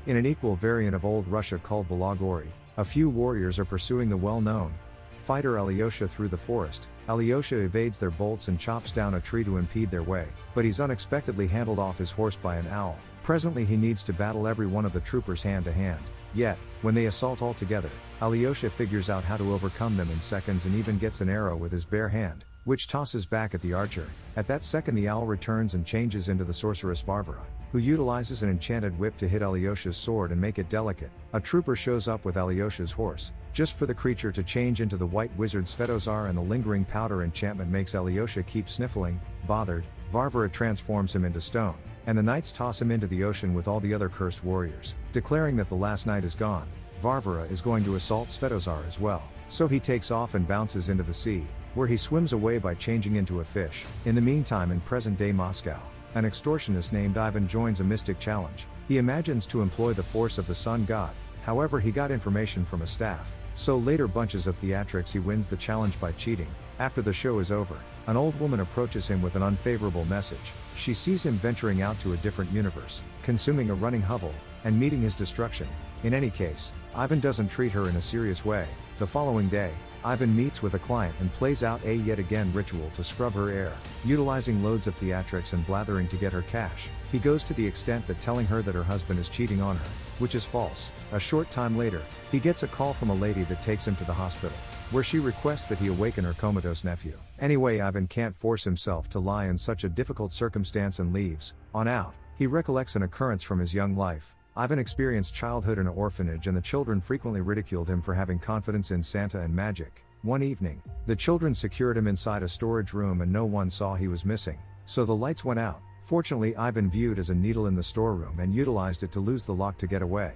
In an equal variant of Old Russia called Balagori, a few warriors are pursuing the well-known fighter Alyosha through the forest. Alyosha evades their bolts and chops down a tree to impede their way, but he's unexpectedly handled off his horse by an owl. Presently he needs to battle every one of the troopers hand to hand. Yet, when they assault all together, Alyosha figures out how to overcome them in seconds and even gets an arrow with his bare hand, which tosses back at the archer. At that second the owl returns and changes into the sorceress Varvara, who utilizes an enchanted whip to hit Alyosha's sword and make it delicate. A trooper shows up with Alyosha's horse, just for the creature to change into the white wizard Svetozar, and the lingering powder enchantment makes Alyosha keep sniffling. Bothered, Varvara transforms him into stone, and the knights toss him into the ocean with all the other cursed warriors. Declaring that the last night is gone, Varvara is going to assault Svetozar as well, so he takes off and bounces into the sea, where he swims away by changing into a fish. In the meantime, in present-day Moscow, an extortionist named Ivan joins a mystic challenge. He imagines to employ the force of the sun god, however he got information from a staff, so later bunches of theatrics he wins the challenge by cheating. After the show is over, an old woman approaches him with an unfavorable message. She sees him venturing out to a different universe, consuming a running hovel, and meeting his destruction. In any case, Ivan doesn't treat her in a serious way. The following day, Ivan meets with a client and plays out a yet again ritual to scrub her air, utilizing loads of theatrics and blathering to get her cash. He goes to the extent that telling her that her husband is cheating on her, which is false. A short time later, he gets a call from a lady that takes him to the hospital, where she requests that he awaken her comatose nephew. Anyway, Ivan can't force himself to lie in such a difficult circumstance and leaves. On out, he recollects an occurrence from his young life. Ivan experienced childhood in an orphanage, and the children frequently ridiculed him for having confidence in Santa and magic. One evening, the children secured him inside a storage room and no one saw he was missing, so the lights went out. Fortunately, Ivan viewed as a needle in the storeroom and utilized it to lose the lock to get away.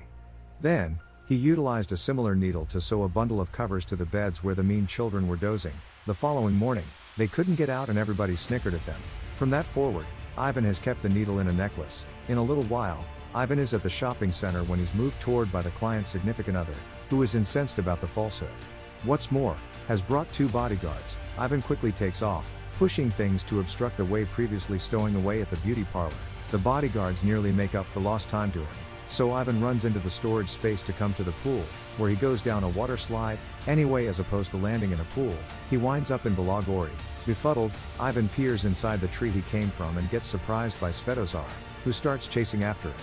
Then, he utilized a similar needle to sew a bundle of covers to the beds where the mean children were dozing. The following morning, they couldn't get out and everybody snickered at them. From that forward, Ivan has kept the needle in a necklace. In a little while, Ivan is at the shopping center when he's moved toward by the client's significant other, who is incensed about the falsehood. What's more, has brought 2 bodyguards. Ivan quickly takes off, pushing things to obstruct the way previously stowing away at the beauty parlor. The bodyguards nearly make up for lost time to him, so Ivan runs into the storage space to come to the pool, where he goes down a water slide. Anyway, as opposed to landing in a pool, he winds up in Balagori. Befuddled, Ivan peers inside the tree he came from and gets surprised by Svetozar, who starts chasing after him.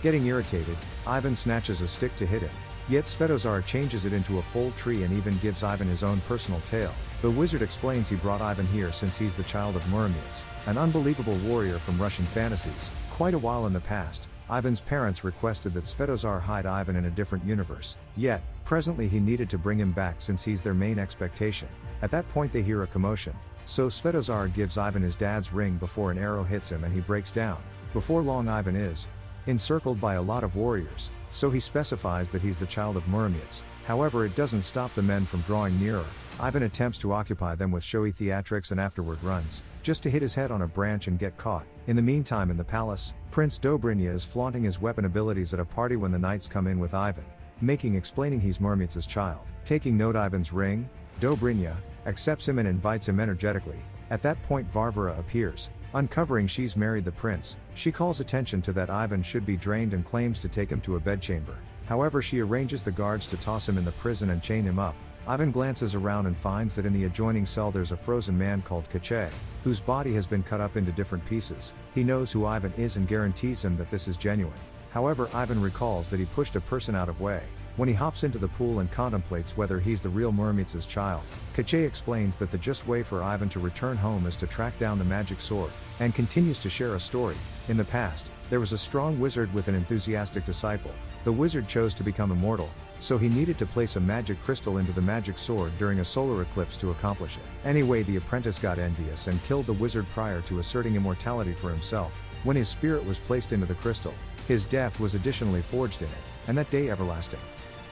Getting irritated, Ivan snatches a stick to hit him, yet Svetozar changes it into a full tree and even gives Ivan his own personal tail. The wizard explains he brought Ivan here since he's the child of Muromets, an unbelievable warrior from Russian fantasies. Quite a while in the past, Ivan's parents requested that Svetozar hide Ivan in a different universe, yet, presently he needed to bring him back since he's their main expectation. At that point they hear a commotion, so Svetozar gives Ivan his dad's ring before an arrow hits him and he breaks down. Before long Ivan is encircled by a lot of warriors, so he specifies that he's the child of Muromets. However, it doesn't stop the men from drawing nearer. Ivan attempts to occupy them with showy theatrics and afterward runs, just to hit his head on a branch and get caught. In the meantime, in the palace, Prince Dobrynya is flaunting his weapon abilities at a party when the knights come in with Ivan, explaining he's Muromets' child. Taking note Ivan's ring, Dobrynya accepts him and invites him energetically. At that point Varvara appears, uncovering she's married the prince. She calls attention to that Ivan should be drained and claims to take him to a bedchamber. However, she arranges the guards to toss him in the prison and chain him up. Ivan glances around and finds that in the adjoining cell there's a frozen man called Kache, whose body has been cut up into different pieces. He knows who Ivan is and guarantees him that this is genuine. However, Ivan recalls that he pushed a person out of way. When he hops into the pool and contemplates whether he's the real Muromets' child, Kache explains that the just way for Ivan to return home is to track down the magic sword, and continues to share a story. In the past, there was a strong wizard with an enthusiastic disciple. The wizard chose to become immortal, so he needed to place a magic crystal into the magic sword during a solar eclipse to accomplish it. Anyway, the apprentice got envious and killed the wizard prior to asserting immortality for himself. When his spirit was placed into the crystal, his death was additionally forged in it, and that day everlasting.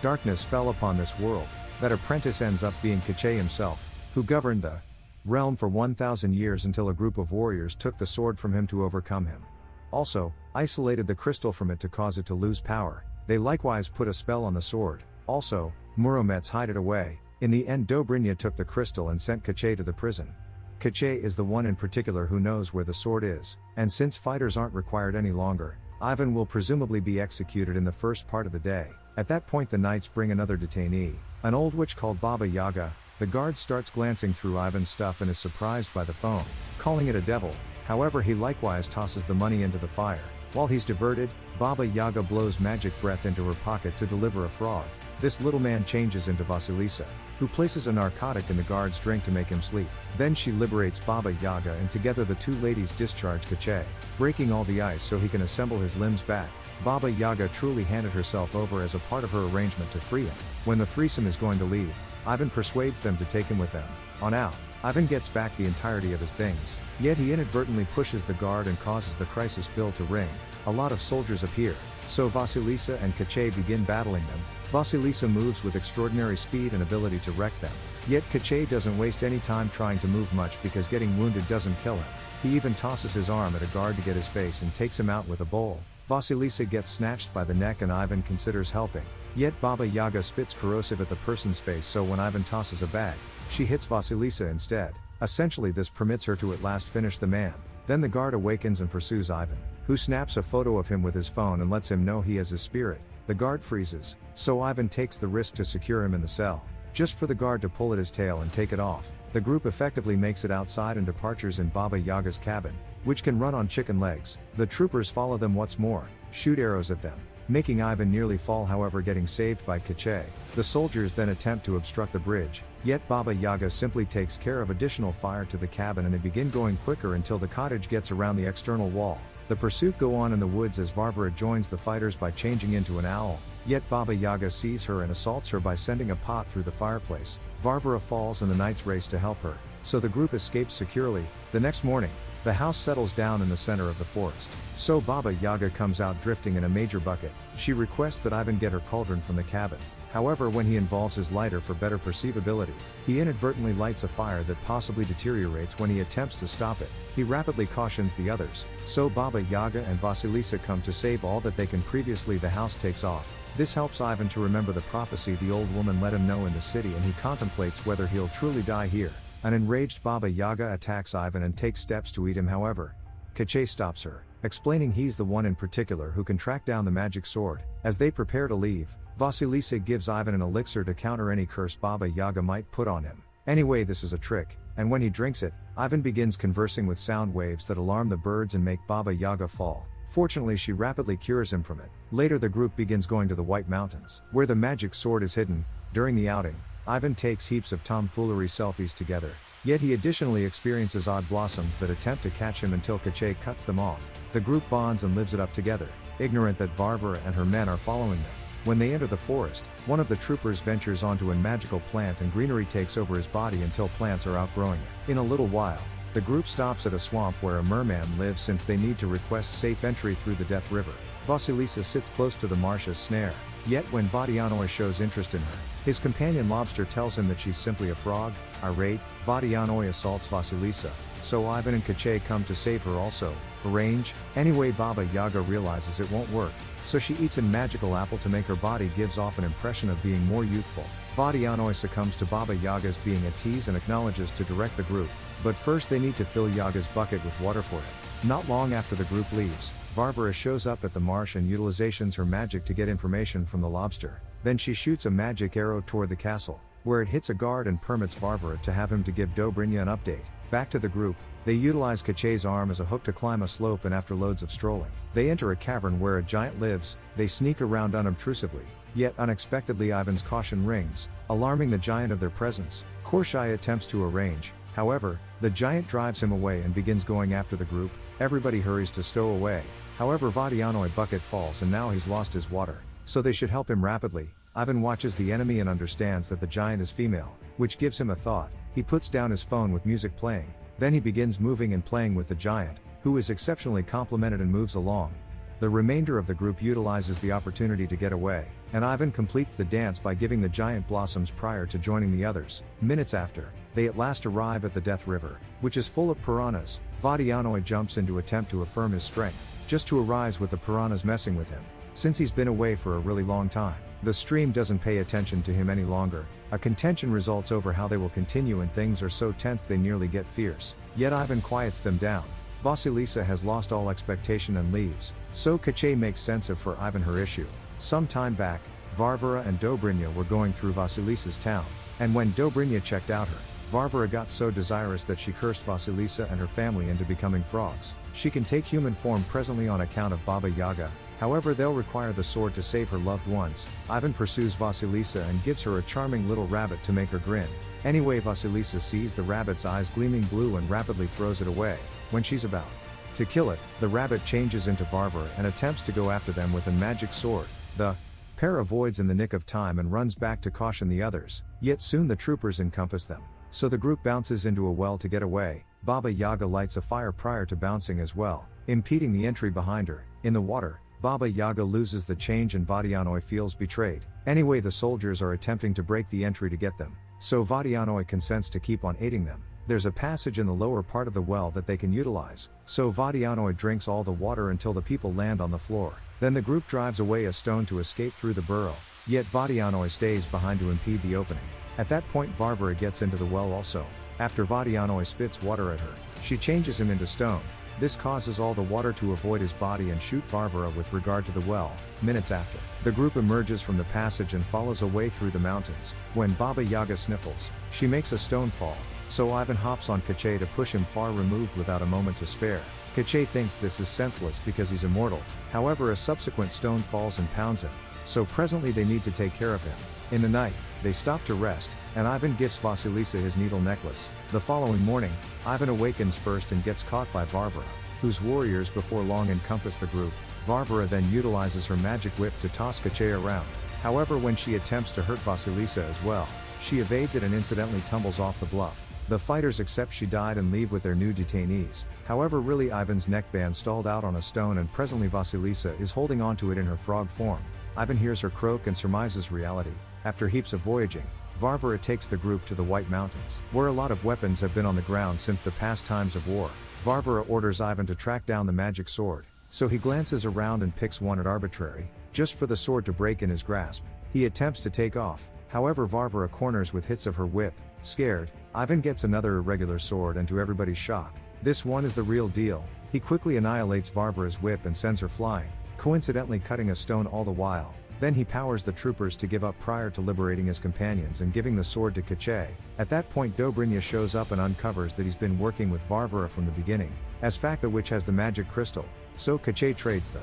Darkness fell upon this world. That apprentice ends up being Kache himself, who governed the realm for 1,000 years until a group of warriors took the sword from him to overcome him. Also, isolated the crystal from it to cause it to lose power. They likewise put a spell on the sword. Also, Muromets hide it away. In the end, Dobrynya took the crystal and sent Kache to the prison. Kache is the one in particular who knows where the sword is, and since fighters aren't required any longer, Ivan will presumably be executed in the first part of the day. At that point the knights bring another detainee, an old witch called Baba Yaga. The guard starts glancing through Ivan's stuff and is surprised by the phone, calling it a devil. However, he likewise tosses the money into the fire. While he's diverted, Baba Yaga blows magic breath into her pocket to deliver a frog. This little man changes into Vasilisa, who places a narcotic in the guard's drink to make him sleep. Then she liberates Baba Yaga and together the two ladies discharge Kache, breaking all the ice so he can assemble his limbs back. Baba Yaga truly handed herself over as a part of her arrangement to free him. When the threesome is going to leave, Ivan persuades them to take him with them. On out, Ivan gets back the entirety of his things, yet he inadvertently pushes the guard and causes the crisis bell to ring. A lot of soldiers appear, so Vasilisa and Kache begin battling them. Vasilisa moves with extraordinary speed and ability to wreck them, yet Kache doesn't waste any time trying to move much because getting wounded doesn't kill him. He even tosses his arm at a guard to get his face and takes him out with a bowl. Vasilisa gets snatched by the neck and Ivan considers helping, yet Baba Yaga spits corrosive at the person's face, so when Ivan tosses a bag, she hits Vasilisa instead. Essentially this permits her to at last finish the man. Then the guard awakens and pursues Ivan, who snaps a photo of him with his phone and lets him know he has his spirit. The guard freezes, so Ivan takes the risk to secure him in the cell, just for the guard to pull at his tail and take it off. The group effectively makes it outside and departures in Baba Yaga's cabin, which can run on chicken legs. The troopers follow them, what's more, shoot arrows at them, making Ivan nearly fall, however getting saved by Kache. The soldiers then attempt to obstruct the bridge, yet Baba Yaga simply takes care of additional fire to the cabin and they begin going quicker until the cottage gets around the external wall. The pursuit go on in the woods as Varvara joins the fighters by changing into an owl, yet Baba Yaga sees her and assaults her by sending a pot through the fireplace. Varvara falls and the knights race to help her, so the group escapes securely. The next morning, the house settles down in the center of the forest, so Baba Yaga comes out drifting in a major bucket. She requests that Ivan get her cauldron from the cabin. However, when he involves his lighter for better perceivability, he inadvertently lights a fire that possibly deteriorates when he attempts to stop it. He rapidly cautions the others, so Baba Yaga and Vasilisa come to save all that they can. Previously the house takes off. This helps Ivan to remember the prophecy the old woman let him know in the city, and he contemplates whether he'll truly die here. An enraged Baba Yaga attacks Ivan and takes steps to eat him. However, Kache stops her, explaining he's the one in particular who can track down the magic sword. As they prepare to leave, Vasilisa gives Ivan an elixir to counter any curse Baba Yaga might put on him. Anyway, this is a trick, and when he drinks it, Ivan begins conversing with sound waves that alarm the birds and make Baba Yaga fall. Fortunately, she rapidly cures him from it. Later the group begins going to the White Mountains, where the magic sword is hidden. During the outing, Ivan takes heaps of tomfoolery selfies together, yet he additionally experiences odd blossoms that attempt to catch him until Kache cuts them off. The group bonds and lives it up together, ignorant that Varvara and her men are following them. When they enter the forest, one of the troopers ventures onto a magical plant and greenery takes over his body until plants are outgrowing it. In a little while, the group stops at a swamp where a merman lives since they need to request safe entry through the Death River. Vasilisa sits close to the Marsha's snare, yet when Vadianoi shows interest in her, his companion Lobster tells him that she's simply a frog. Irate, Vadianoi assaults Vasilisa, so Ivan and Kache come to save her also. Arrange. Anyway, Baba Yaga realizes it won't work, so she eats a magical apple to make her body gives off an impression of being more youthful. Vadianoi succumbs to Baba Yaga's being a tease and acknowledges to direct the group, but first they need to fill Yaga's bucket with water for him. Not long after the group leaves, Varvara shows up at the marsh and utilizes her magic to get information from the lobster. Then she shoots a magic arrow toward the castle, where it hits a guard and permits Varvara to have him to give Dobrynya an update. Back to the group, they utilize Kache's arm as a hook to climb a slope, and after loads of strolling, they enter a cavern where a giant lives. They sneak around unobtrusively, yet unexpectedly Ivan's caution rings, alarming the giant of their presence. Korshai attempts to arrange, however, the giant drives him away and begins going after the group. Everybody hurries to stow away, however Vadianoi bucket falls and now he's lost his water, so they should help him rapidly. Ivan watches the enemy and understands that the giant is female, which gives him a thought. He puts down his phone with music playing, then he begins moving and playing with the giant, who is exceptionally complimented and moves along. The remainder of the group utilizes the opportunity to get away, and Ivan completes the dance by giving the giant blossoms prior to joining the others. Minutes after, they at last arrive at the Death River, which is full of piranhas. Vadianoi jumps in to attempt to affirm his strength, just to arise with the piranhas messing with him. Since he's been away for a really long time, the stream doesn't pay attention to him any longer. A contention results over how they will continue, and things are so tense they nearly get fierce. Yet Ivan quiets them down. Vasilisa has lost all expectation and leaves, so Kache makes sense of for Ivan her issue. Some time back, Varvara and Dobrynya were going through Vasilisa's town, and when Dobrynya checked out her, Varvara got so desirous that she cursed Vasilisa and her family into becoming frogs. She can take human form presently on account of Baba Yaga, however they'll require the sword to save her loved ones. Ivan pursues Vasilisa and gives her a charming little rabbit to make her grin. Anyway, Vasilisa sees the rabbit's eyes gleaming blue and rapidly throws it away. When she's about to kill it, the rabbit changes into Varvara and attempts to go after them with a magic sword. The pair avoids in the nick of time and runs back to caution the others, yet soon the troopers encompass them. So the group bounces into a well to get away. Baba Yaga lights a fire prior to bouncing as well, impeding the entry behind her. In the water, Baba Yaga loses the change and Vadianoi feels betrayed. Anyway, the soldiers are attempting to break the entry to get them, so Vadianoi consents to keep on aiding them. There's a passage in the lower part of the well that they can utilize, so Vadianoi drinks all the water until the people land on the floor. Then the group drives away a stone to escape through the burrow, yet Vadianoi stays behind to impede the opening. At that point Varvara gets into the well also. After Vadianoi spits water at her, she changes him into stone. This causes all the water to avoid his body and shoot Varvara with regard to the well. Minutes after, the group emerges from the passage and follows a way through the mountains. When Baba Yaga sniffles, she makes a stone fall, so Ivan hops on Kache to push him far removed without a moment to spare. Kache thinks this is senseless because he's immortal, however a subsequent stone falls and pounds him, so presently they need to take care of him. In the night, they stop to rest, and Ivan gifts Vasilisa his needle necklace. The following morning, Ivan awakens first and gets caught by Varvara, whose warriors before long encompass the group. Varvara then utilizes her magic whip to toss Kache around. However, when she attempts to hurt Vasilisa as well, she evades it and incidentally tumbles off the bluff. The fighters accept she died and leave with their new detainees. However, really Ivan's neckband stalled out on a stone and presently Vasilisa is holding onto it in her frog form. Ivan hears her croak and surmises reality. After heaps of voyaging, Varvara takes the group to the White Mountains, where a lot of weapons have been on the ground since the past times of war. Varvara orders Ivan to track down the magic sword, so he glances around and picks one at arbitrary, just for the sword to break in his grasp. He attempts to take off, however Varvara corners with hits of her whip. Scared, Ivan gets another irregular sword and to everybody's shock, this one is the real deal. He quickly annihilates Varvara's whip and sends her flying, coincidentally cutting a stone all the while. Then he powers the troopers to give up prior to liberating his companions and giving the sword to Kache. At that point Dobrynya shows up and uncovers that he's been working with Varvara from the beginning, as fact the witch has the magic crystal, so Kache trades the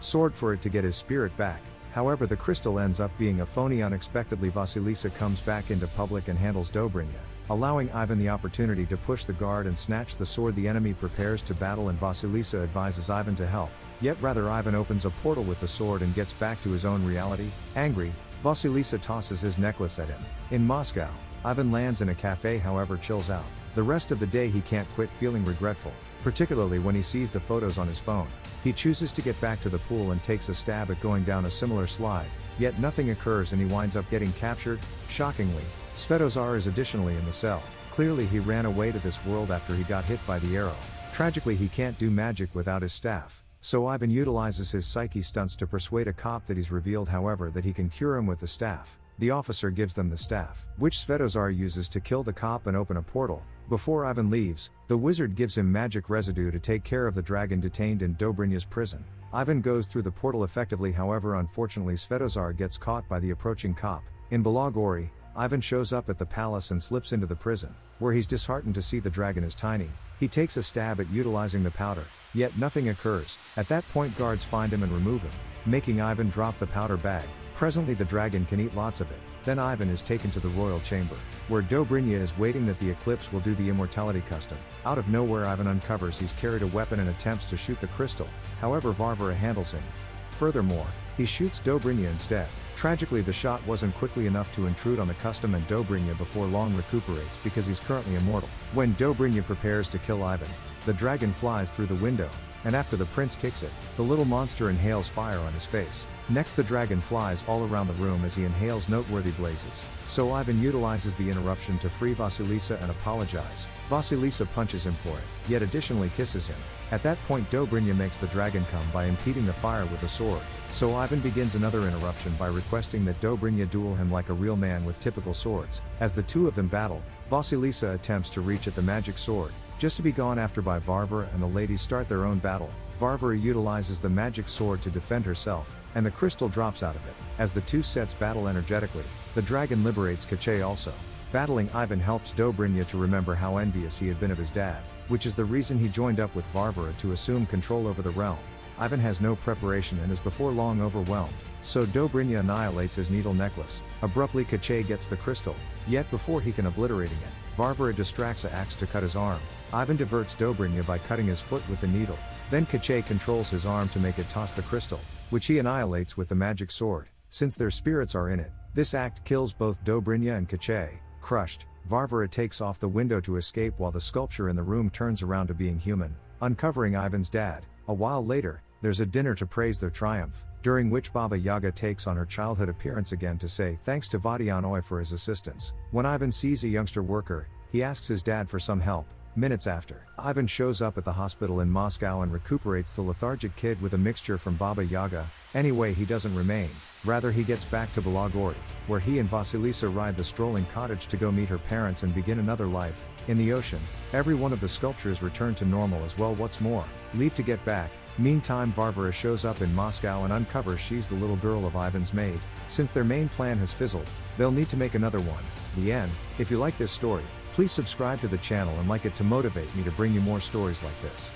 sword for it to get his spirit back. However, the crystal ends up being a phony. Unexpectedly Vasilisa comes back into public and handles Dobrynya, allowing Ivan the opportunity to push the guard and snatch the sword. The enemy prepares to battle and Vasilisa advises Ivan to help. Yet rather Ivan opens a portal with the sword and gets back to his own reality. Angry, Vasilisa tosses his necklace at him. In Moscow, Ivan lands in a cafe, however chills out. The rest of the day he can't quit feeling regretful, particularly when he sees the photos on his phone. He chooses to get back to the pool and takes a stab at going down a similar slide, yet nothing occurs and he winds up getting captured. Shockingly, Svetozar is additionally in the cell. Clearly he ran away to this world after he got hit by the arrow. Tragically he can't do magic without his staff, so Ivan utilizes his psyche stunts to persuade a cop that he's revealed however that he can cure him with the staff. The officer gives them the staff, which Svetozar uses to kill the cop and open a portal. Before Ivan leaves, the wizard gives him magic residue to take care of the dragon detained in Dobrynya's prison. Ivan goes through the portal effectively, however unfortunately Svetozar gets caught by the approaching cop. In Balagori, Ivan shows up at the palace and slips into the prison, where he's disheartened to see the dragon is tiny. He takes a stab at utilizing the powder, yet nothing occurs. At that point guards find him and remove him, making Ivan drop the powder bag. Presently the dragon can eat lots of it. Then Ivan is taken to the royal chamber, where Dobrynya is waiting that the eclipse will do the immortality custom. Out of nowhere Ivan uncovers he's carried a weapon and attempts to shoot the crystal, however Varvara handles him. Furthermore, he shoots Dobrynya instead. Tragically the shot wasn't quickly enough to intrude on the custom and Dobrynya before long recuperates because he's currently immortal. When Dobrynya prepares to kill Ivan, the dragon flies through the window, and after the prince kicks it, the little monster inhales fire on his face. Next the dragon flies all around the room as he inhales noteworthy blazes, so Ivan utilizes the interruption to free Vasilisa and apologize. Vasilisa punches him for it, yet additionally kisses him. At that point Dobrynya makes the dragon come by impeding the fire with a sword, so Ivan begins another interruption by requesting that Dobrynya duel him like a real man with typical swords. As the two of them battle, Vasilisa attempts to reach at the magic sword, just to be gone after by Varvara, and the ladies start their own battle. Varvara utilizes the magic sword to defend herself, and the crystal drops out of it. As the two sets battle energetically, the dragon liberates Kache also. Battling Ivan helps Dobrynya to remember how envious he had been of his dad, which is the reason he joined up with Varvara to assume control over the realm. Ivan has no preparation and is before long overwhelmed, so Dobrynya annihilates his needle necklace. Abruptly Kache gets the crystal, yet before he can obliterating it, Varvara distracts an axe to cut his arm. Ivan diverts Dobrynya by cutting his foot with the needle. Then Kache controls his arm to make it toss the crystal, which he annihilates with the magic sword. Since their spirits are in it, this act kills both Dobrynya and Kache. Crushed, Varvara takes off the window to escape while the sculpture in the room turns around to being human, uncovering Ivan's dad. A while later, there's a dinner to praise their triumph, during which Baba Yaga takes on her childhood appearance again to say thanks to Vadian Oy for his assistance. When Ivan sees a youngster worker, he asks his dad for some help. Minutes after, Ivan shows up at the hospital in Moscow and recuperates the lethargic kid with a mixture from Baba Yaga. Anyway, he doesn't remain, rather he gets back to Belagori, where he and Vasilisa ride the strolling cottage to go meet her parents and begin another life. In the ocean, every one of the sculptures return to normal as well. What's more, leave to get back. Meantime, Varvara shows up in Moscow and uncovers she's the little girl of Ivan's maid. Since their main plan has fizzled, they'll need to make another one. The end. If you like this story, please subscribe to the channel and like it to motivate me to bring you more stories like this.